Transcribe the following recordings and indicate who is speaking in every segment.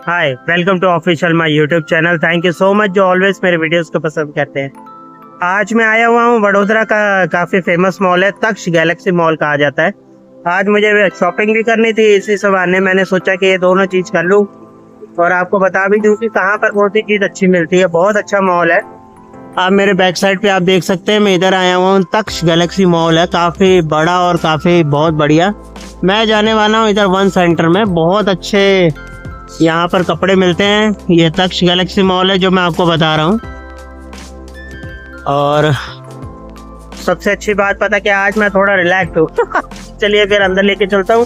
Speaker 1: Hi, welcome to official my YouTube channel. Thank you so much जो always मेरे videos को पसंद करते हैं। आज मैं आया हुआ हूँ वडोदरा का काफ़ी फेमस मॉल है, तक्ष गैलेक्सी मॉल कहा जाता है। आज मुझे शॉपिंग भी करनी थी, इसी से बहाने मैंने सोचा कि ये दोनों चीज़ कर लूँ और आपको बता भी दूँ कि कहाँ पर कौन सी चीज़ अच्छी मिलती है। बहुत अच्छा मॉल है। आप मेरे बैक साइड पे आप देख सकते हैं, मैं इधर आया हुआ हूँ। तक्ष गैलेक्सी मॉल है, काफ़ी बड़ा और काफ़ी बहुत बढ़िया। मैं जाने वाला हूँ इधर वन सेंटर में। बहुत अच्छे यहाँ पर कपड़े मिलते हैं। ये तक्ष गैलेक्सी मॉल है जो मैं आपको बता रहा हूँ। और सबसे अच्छी बात पता क्या, आज मैं थोड़ा रिलैक्स हूँ। चलिए फिर अंदर लेके चलता हूँ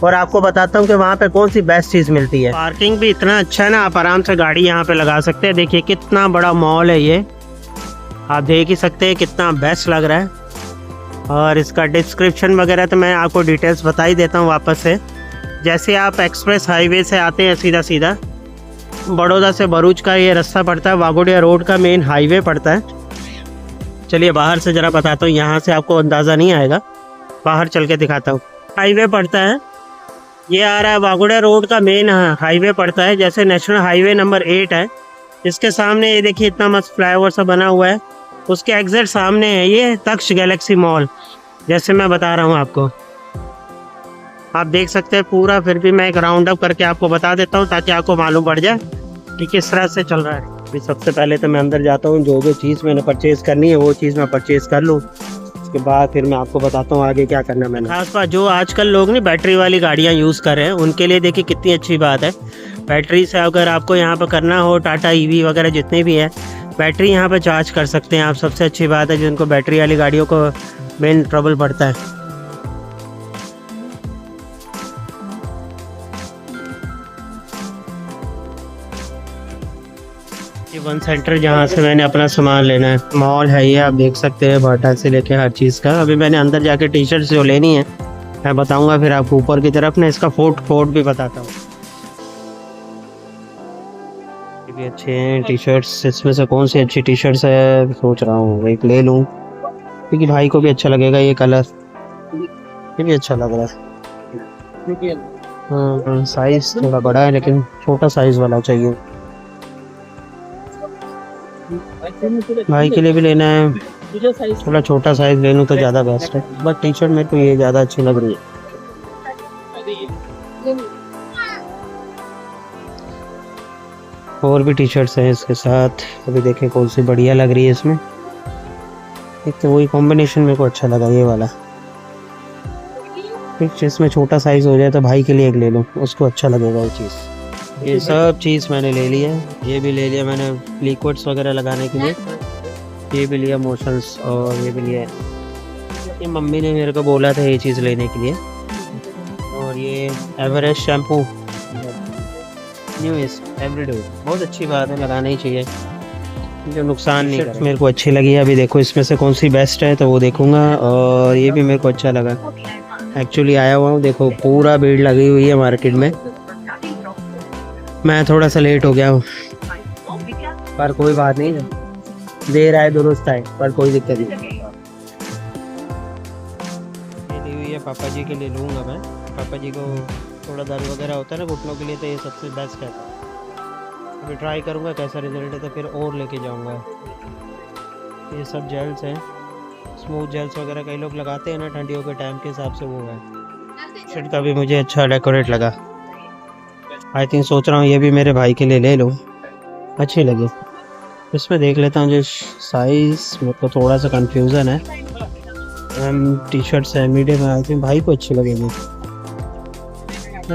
Speaker 1: और आपको बताता हूँ कि वहाँ पे कौन सी बेस्ट चीज़ मिलती है। पार्किंग भी इतना अच्छा है ना, आप आराम से गाड़ी यहाँ पे लगा सकते हैं। देखिए कितना बड़ा मॉल है ये, आप देख ही सकते हैं कितना बेस्ट लग रहा है। और इसका डिस्क्रिप्शन वगैरह तो मैं आपको डिटेल्स बता ही देता हूँ वापस से। जैसे आप एक्सप्रेस हाईवे से आते हैं सीधा सीधा, बड़ौदा से भरूच का ये रास्ता पड़ता है, वाघोडिया रोड का मेन हाईवे पड़ता है। चलिए बाहर से ज़रा बताता हूँ, यहाँ से आपको अंदाज़ा नहीं आएगा, बाहर चल के दिखाता हूँ। हाईवे पड़ता है, ये आ रहा है वाघोडिया रोड का मेन हाईवे पड़ता है। जैसे नेशनल हाईवे नंबर 8 है, इसके सामने ये देखिए इतना मस्त फ्लाईओवर सा बना हुआ है, उसके एग्जैक्ट सामने है ये तक्ष गैलेक्सी मॉल। जैसे मैं बता रहा हूँ आपको, आप देख सकते हैं पूरा। फिर भी मैं एक राउंड अप करके आपको बता देता हूँ ताकि आपको मालूम पड़ जाए कि किस तरह से चल रहा है। अभी सबसे पहले तो मैं अंदर जाता हूँ, जो जो चीज़ मैंने परचेज़ करनी है वो चीज़ मैं परचेज़ कर लूँ। उसके बाद फिर मैं आपको बताता हूँ आगे क्या करना है मैंने। खास बात जो आजकल लोग नहीं बैटरी वाली गाड़ियाँ यूज़ कर रहे हैं, उनके लिए देखिए कितनी अच्छी बात है। बैटरी से अगर आपको यहाँ पर करना हो, टाटा ईवी वगैरह जितने भी हैं, बैटरी यहाँ पर चार्ज कर सकते हैं आप। सबसे अच्छी बात है जिनको बैटरी वाली गाड़ियों को मेन ट्रबल पड़ता है। ये वन सेंटर जहाँ से मैंने अपना सामान लेना है, मॉल है ये, आप देख सकते हैं बाटा से लेके हर चीज़ का। अभी मैंने अंदर जाके टी शर्ट जो लेनी है मैं बताऊंगा, फिर आपको ऊपर की तरफ ना इसका फोट भी बताता हूँ। ये भी अच्छे हैं टी शर्ट्स, इसमें से कौन सी अच्छी टी शर्ट्स है सोच रहा हूँ एक ले लूँ, क्योंकि भाई को भी अच्छा लगेगा ये कलर, ये भी अच्छा लग रहा है। हाँ, साइज थोड़ा बड़ा है लेकिन छोटा साइज वाला चाहिए। भाई के लिए भी लेना है, थोड़ा छोटा साइज ले लूँ तो ज़्यादा बेस्ट है। बट टी शर्ट मेरे को ये ज़्यादा अच्छी लग रही है। और भी टी शर्ट्स हैं इसके साथ, अभी देखें कौन सी बढ़िया लग रही है इसमें। एक तो वही कॉम्बिनेशन मेरे को अच्छा लगा ये वाला। एक इसमें छोटा साइज हो जाए तो भाई के लिए एक ले लूँ, उसको अच्छा लगेगा वो चीज़। ये सब चीज़ मैंने ले लिया है, ये भी ले लिया मैंने लिक्विड्स वगैरह लगाने के लिए, ये भी लिया मोशंस, और ये भी लिया। ये मम्मी ने मेरे को बोला था ये चीज़ लेने के लिए। और ये एवरेस्ट शैम्पू न्यू एवरीडे, बहुत अच्छी बात है, लगाना ही चाहिए, जो नुकसान नहीं करे। मेरे को अच्छी लगी है, अभी देखो इसमें से कौन सी बेस्ट है तो वो देखूंगा। और ये भी मेरे को अच्छा लगा। एक्चुअली आया हुआ हूँ, देखो पूरा भीड़ लगी हुई है मार्केट में। मैं थोड़ा सा लेट हो गया हूँ पर कोई बात नहीं, देर आए दुरुस्त आए, पर कोई दिक्कत नहीं। ली हुई है पापा जी के लिए लूँगा मैं। पापा जी को थोड़ा दर्द वगैरह होता है ना घुटनों के लिए, तो ये सबसे बेस्ट है। अभी ट्राई करूँगा कैसा रिजल्ट है तो फिर और लेके जाऊँगा। ये सब जेल्स हैं, स्मूथ जेल्स वगैरह कई लोग लगाते हैं ना ठंडियों के टाइम के हिसाब से, वो है। शर्ट का भी मुझे अच्छा डेकोरेट लगा। आई थिंक सोच रहा हूँ ये भी मेरे भाई के लिए ले लूँ, अच्छी लगी। इसमें देख लेता हूँ जो साइज़, मेरे को थोड़ा सा कंफ्यूजन है। टी शर्ट्स है मीडियम, आई थिंक भाई को अच्छी लगेगी।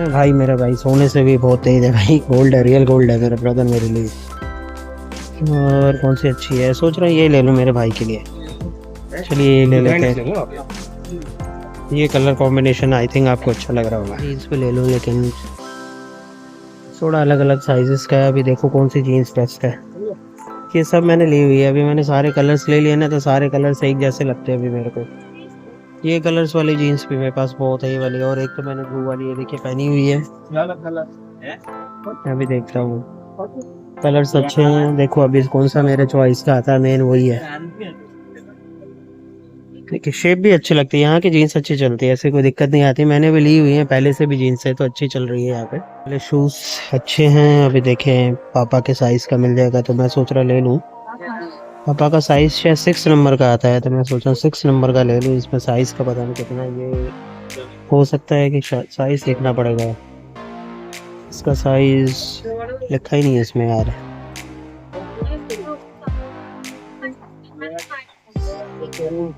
Speaker 1: भाई मेरा भाई सोने से भी बहुत तेज है भाई, गोल्ड है, रियल गोल्ड है मेरा ब्रदर मेरे लिए। और कौन सी अच्छी है, सोच रहा हूँ ये ले लूँ मेरे भाई के लिए। चलिए ये ले लेते हैं, ये कलर कॉम्बिनेशन आई थिंक आपको अच्छा लग रहा होगा। जीन्स पे ले लूँ लेकिन थोड़ा अलग अलग साइजेस का है। अभी देखो कौन सी जीन्स बेस्ट है। ये सब मैंने ली हुई है, अभी मैंने सारे कलर्स ले लिए ना, तो सारे कलर्स एक जैसे लगते हैं अभी मेरे को। ये कलर्स वाली जीन्स भी मेरे पास बहुत है, ये वाली। और एक तो मैंने ब्लू वाली ये देखिए पहनी हुई है। अभी देखता हूँ कलर्स अच्छे हैं, देखो अभी कौन सा मेरे चॉइस का आता है, मेन वही है। देखिए शेप भी अच्छी लगती है, यहाँ की जीन्स अच्छी चलती है, ऐसे कोई दिक्कत नहीं आती। मैंने भी ली हुई है पहले से भी जीन्स है, तो अच्छी चल रही है यहाँ पे। पहले शूज़ अच्छे हैं। अभी देखें पापा के साइज़ का मिल जाएगा तो मैं सोच रहा ले लूँ। पापा का साइज़ शायद 6 नंबर का आता है, तो मैं सोच रहा हूँ 6 नंबर का ले लूँ। इसमें साइज़ का पता नहीं कितना, ये हो सकता है कि साइज़ देखना पड़ेगा। इसका साइज़ लिखा ही नहीं है इसमें यार।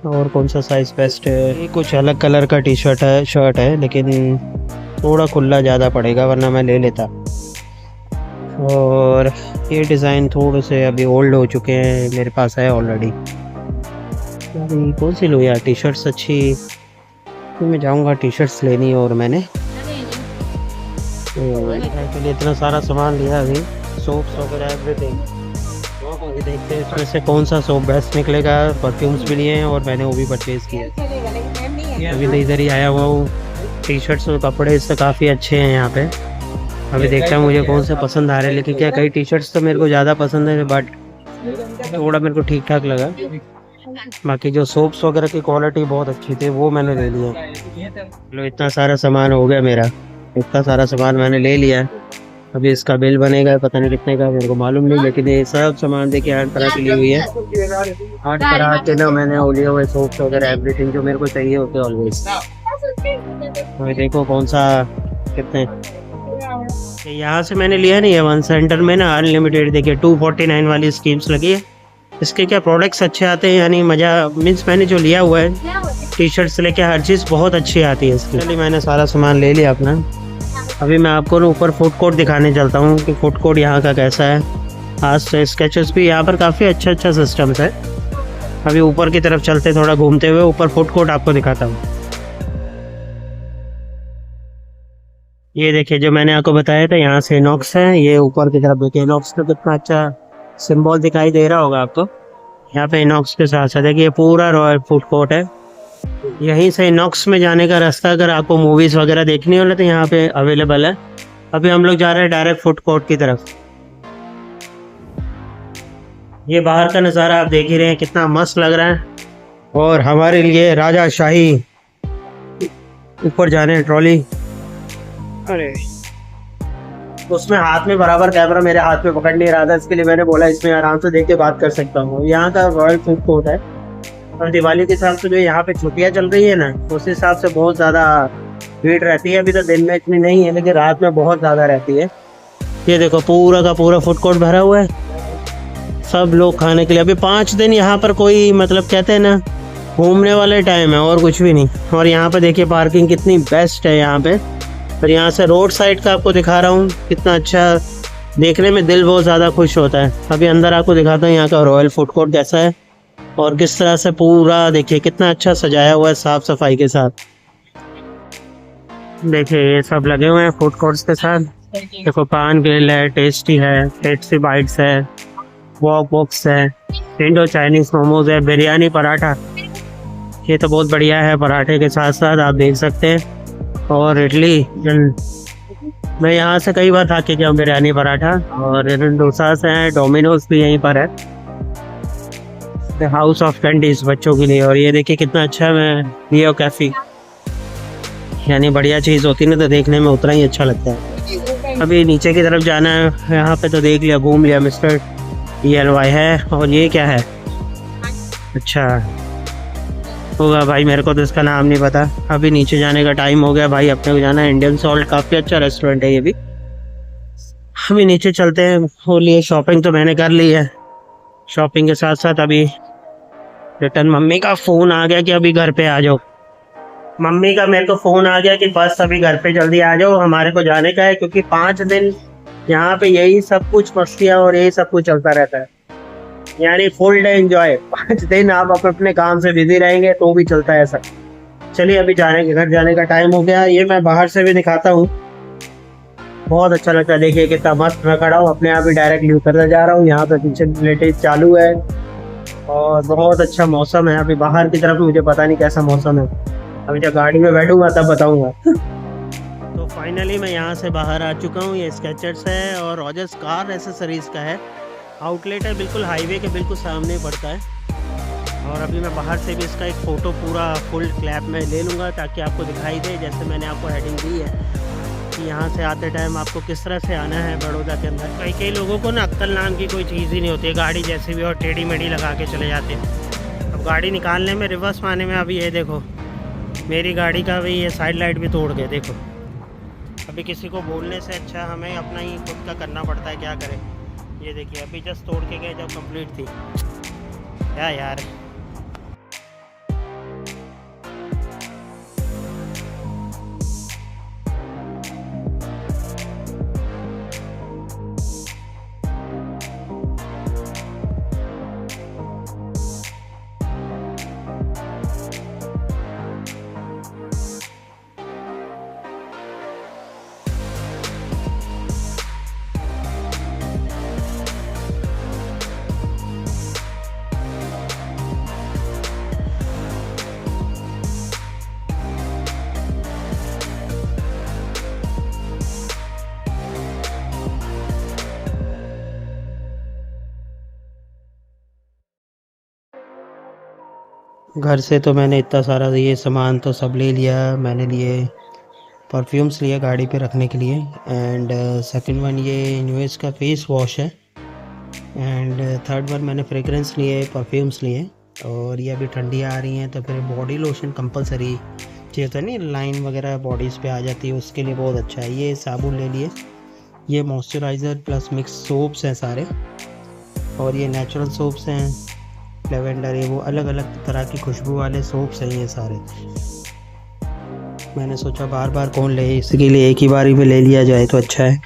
Speaker 1: और कौन सा साइज़ बेस्ट है? ये कुछ अलग कलर का टी शर्ट है, शर्ट है, लेकिन थोड़ा खुला ज़्यादा पड़ेगा, वरना मैं ले लेता। और ये डिज़ाइन थोड़े से अभी ओल्ड हो चुके हैं, मेरे पास है ऑलरेडी। अभी कौन सी लूँ यार? टी शर्ट्स अच्छी, तो मैं जाऊँगा टी शर्ट्स लेनी। और मैंने के लिए इतना सारा सामान लिया अभी, सोप्स वगैरह एवरीथिंग। अभी देखते हैं इसमें से कौन सा सोप बेस्ट निकलेगा। परफ्यूम्स भी लिए हैं और मैंने वो भी परचेज़ किए। अभी तो इधर ही आया हुआ हूँ। टी शर्ट्स और कपड़े इससे काफ़ी अच्छे हैं यहाँ पे। अभी देखता हूँ मुझे कौन से पसंद आ रहे हैं, लेकिन क्या कई टी शर्ट्स तो मेरे को ज़्यादा पसंद है, बट थोड़ा मेरे को ठीक ठाक लगा। बाकी जो सोप्स वगैरह की क्वालिटी बहुत अच्छी थी, वो मैंने ले लिया। चलो इतना सारा सामान हो गया मेरा, इतना सारा सामान मैंने ले लिया। अभी इसका बिल बनेगा, पता नहीं कितने का, मेरे को मालूम नहीं, लेकिन ये सब सामान देखिए 8 तरह की ली हुई है। 8 तरह के ना मैंने वो लिए हुए सोप्स वगैरह एवरीथिंग, जो मेरे को चाहिए होते ऑलवेज। अभी देखो कौन सा कितने, यहाँ से मैंने लिया नहीं है, वन सेंटर में ना अनलिमिटेड देखिए 249 वाली स्कीम्स लगी है। इसके क्या प्रोडक्ट्स अच्छे आते हैं, यानी मज़ा मीन्स मैंने जो लिया हुआ है टी शर्ट से लेके हर चीज़ बहुत अच्छी आती है इसकी। चलिए मैंने सारा सामान ले लिया अपना। अभी मैं आपको ना ऊपर फूड कोर्ट दिखाने चलता हूँ कि फूड कोर्ट यहाँ का कैसा है। आज से स्केचेस भी यहाँ पर काफ़ी अच्छा सिस्टम्स है। अभी ऊपर की तरफ चलते, थोड़ा घूमते हुए ऊपर फूड कोर्ट आपको दिखाता हूँ। ये देखिए जो मैंने आपको बताया था, यहाँ से इनॉक्स है, ये ऊपर की तरफ देखिए इनॉक्स का कितना अच्छा सिंबल दिखाई दे रहा होगा आपको। यहाँ पे इनॉक्स के साथ साथ देखिए पूरा रॉयल फूड कोर्ट है। यहीं से इनॉक्स में जाने का रास्ता अगर आपको मूवीज़ वगैरह देखनी हो तो यहाँ पे अवेलेबल है। अभी हम लोग जा रहे हैं डायरेक्ट फूड कोर्ट की तरफ। ये बाहर का नज़ारा आप देख ही रहे हैं, कितना मस्त लग रहा है। और हमारे लिए राजा शाही ऊपर जाने ट्रॉली, अरे उसमें हाथ में बराबर कैमरा मेरे हाथ में पकड़ नहीं रहा था, इसके लिए मैंने बोला इसमें आराम से देख के बात कर सकता हूँ। यहाँ का रॉयल फूड कोर्ट है, और दिवाली के हिसाब से जो यहाँ पे छुट्टियाँ चल रही है ना, उस हिसाब से बहुत ज़्यादा भीड़ रहती है। अभी तो दिन में इतनी नहीं है, लेकिन रात में बहुत ज़्यादा रहती है। ये देखो पूरा का पूरा फूड कोर्ट भरा हुआ है, सब लोग खाने के लिए। अभी 5 दिन यहाँ पर कोई मतलब कहते हैं ना घूमने वाले टाइम है, और कुछ भी नहीं। और यहाँ पे देखिए पार्किंग कितनी बेस्ट है यहाँ पे। और यहाँ से रोड साइड का आपको दिखा रहा हूँ, कितना अच्छा देखने में दिल बहुत ज़्यादा खुश होता है। अभी अंदर आपको दिखाता हूँ यहाँ का रॉयल फूड कोर्ट कैसा है, और किस तरह से पूरा देखिए कितना अच्छा सजाया हुआ है साफ सफाई के साथ। देखिए ये सब लगे हुए हैं फूड कोर्ट्स के साथ। देखो पान ग्रिल है, टेस्टी बाइट्स है, वॉक बॉक्स है, इंडो चाइनीज मोमोज है, बिरयानी पराठा, ये तो बहुत बढ़िया है। पराठे के साथ साथ आप देख सकते हैं, और इडली, मैं यहाँ से कई बार खा के गया बिरयानी पराठा। और डोसा से है, डोमिनोज भी यहीं पर है, हाउस ऑफ कैंडीज बच्चों के लिए। और ये देखिए कितना अच्छा मैं लियो कैफे, यानी बढ़िया चीज़ होती है ना तो देखने में उतना ही अच्छा लगता है। अभी नीचे की तरफ जाना है, यहाँ पे तो देख लिया, घूम लिया। मिस्टर DIY है, और ये क्या है, अच्छा होगा भाई, मेरे को तो इसका नाम नहीं पता। अभी नीचे जाने का टाइम हो गया भाई, अपने को जाना है इंडियन सॉल्ट, काफ़ी अच्छा रेस्टोरेंट है ये भी। अभी नीचे चलते हैं। हो लिए शॉपिंग तो मैंने कर ली है, शॉपिंग के साथ साथ अभी रिटर्न मम्मी का फ़ोन आ गया कि अभी घर पे आ जाओ। मम्मी का मेरे को फ़ोन आ गया कि बस अभी घर पे जल्दी आ जाओ, हमारे को जाने का है, क्योंकि 5 दिन यहाँ पे यही सब कुछ मस्तियाँ और यही सब कुछ चलता रहता है, यानी फुल डे एंजॉय। 5 दिन आप अपने काम से बिजी रहेंगे तो भी चलता है ऐसा। चलिए अभी घर जाने का टाइम हो गया। ये मैं बाहर से भी दिखाता हूँ, बहुत अच्छा लगता है। देखिए कितना मस्त मैं खड़ा हूँ, अपने आप ही डायरेक्टली उतरता जा रहा हूँ। यहाँ पे पीछे रिलेटिव चालू है, और बहुत अच्छा मौसम है। अभी बाहर की तरफ मुझे पता नहीं कैसा मौसम है, अभी जब गाड़ी में बैठूंगा तब बताऊंगा। तो फाइनली मैं यहाँ से बाहर आ चुका हूँ। ये स्केचर्स है और रॉजर्स कार एसेसरीज का है, आउटलेट है, बिल्कुल हाईवे के बिल्कुल सामने पड़ता है। और अभी मैं बाहर से भी इसका एक फ़ोटो पूरा फुल क्लैप में ले लूँगा ताकि आपको दिखाई दे, जैसे मैंने आपको हेडिंग दी है कि यहाँ से आते टाइम आपको किस तरह से आना है बड़ौदा के अंदर। कई लोगों को ना अक्कल नाम की कोई चीज़ ही नहीं होती है, गाड़ी जैसे भी और टेढ़ी मेढ़ी लगा के चले जाते हैं। अब गाड़ी निकालने में, रिवर्स में आने में, अभी ये देखो मेरी गाड़ी का भी ये साइड लाइट भी तोड़ गए। देखो अभी किसी को बोलने से अच्छा हमें अपना ही खुद का करना पड़ता है, क्या करें। ये देखिए अभी जस्ट तोड़ के गए जब कंप्लीट थी। क्या यार, घर से तो मैंने इतना सारा ये सामान तो सब ले लिया। मैंने लिए परफ्यूम्स लिए गाड़ी पे रखने के लिए, एंड सेकंड वन ये न्यूएस का फेस वॉश है, एंड थर्ड वन मैंने फ्रेगरेंस लिए, परफ्यूम्स लिए। और ये अभी ठंडी आ रही हैं तो फिर बॉडी लोशन कंपलसरी चाहिए होता है, नहीं लाइन वगैरह बॉडीज़ पे आ जाती है, उसके लिए बहुत अच्छा है। ये साबुन ले लिए, ये मॉइस्चराइज़र प्लस मिक्स सोप्स हैं सारे, और ये नेचुरल सोप्स हैं, लेवेंडर है, वो अलग अलग तरह की खुशबू वाले सोप्स हैं ये सारे। मैंने सोचा बार बार कौन ले, इसके लिए एक ही बारी में ले लिया जाए तो अच्छा है।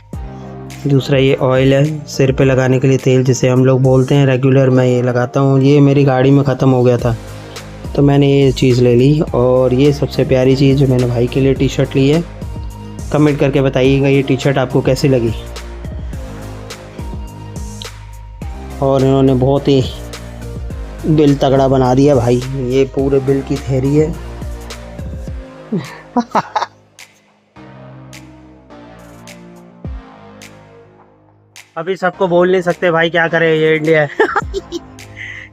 Speaker 1: दूसरा ये ऑयल है सिर पे लगाने के लिए, तेल जिसे हम लोग बोलते हैं, रेगुलर मैं ये लगाता हूँ। ये मेरी गाड़ी में ख़त्म हो गया था तो मैंने ये चीज़ ले ली। और ये सबसे प्यारी चीज़ जो मैंने भाई के लिए टी शर्ट ली है। कमेंट करके बताइएगा ये टी शर्ट आपको कैसी लगी। और इन्होंने बहुत ही बिल तगड़ा बना दिया भाई, ये पूरे बिल की थैली है। अभी सबको बोल नहीं सकते भाई, क्या करें, ये इंडिया है।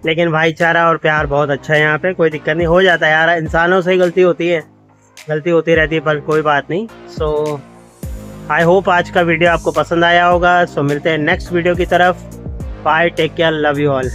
Speaker 1: लेकिन भाईचारा और प्यार बहुत अच्छा है यहाँ पे, कोई दिक्कत नहीं, हो जाता है यार, इंसानों से ही गलती होती है, गलती होती रहती है, पर कोई बात नहीं। सो आई होप आज का वीडियो आपको पसंद आया होगा। सो मिलते हैं नेक्स्ट वीडियो की तरफ। Bye, take care, love you all.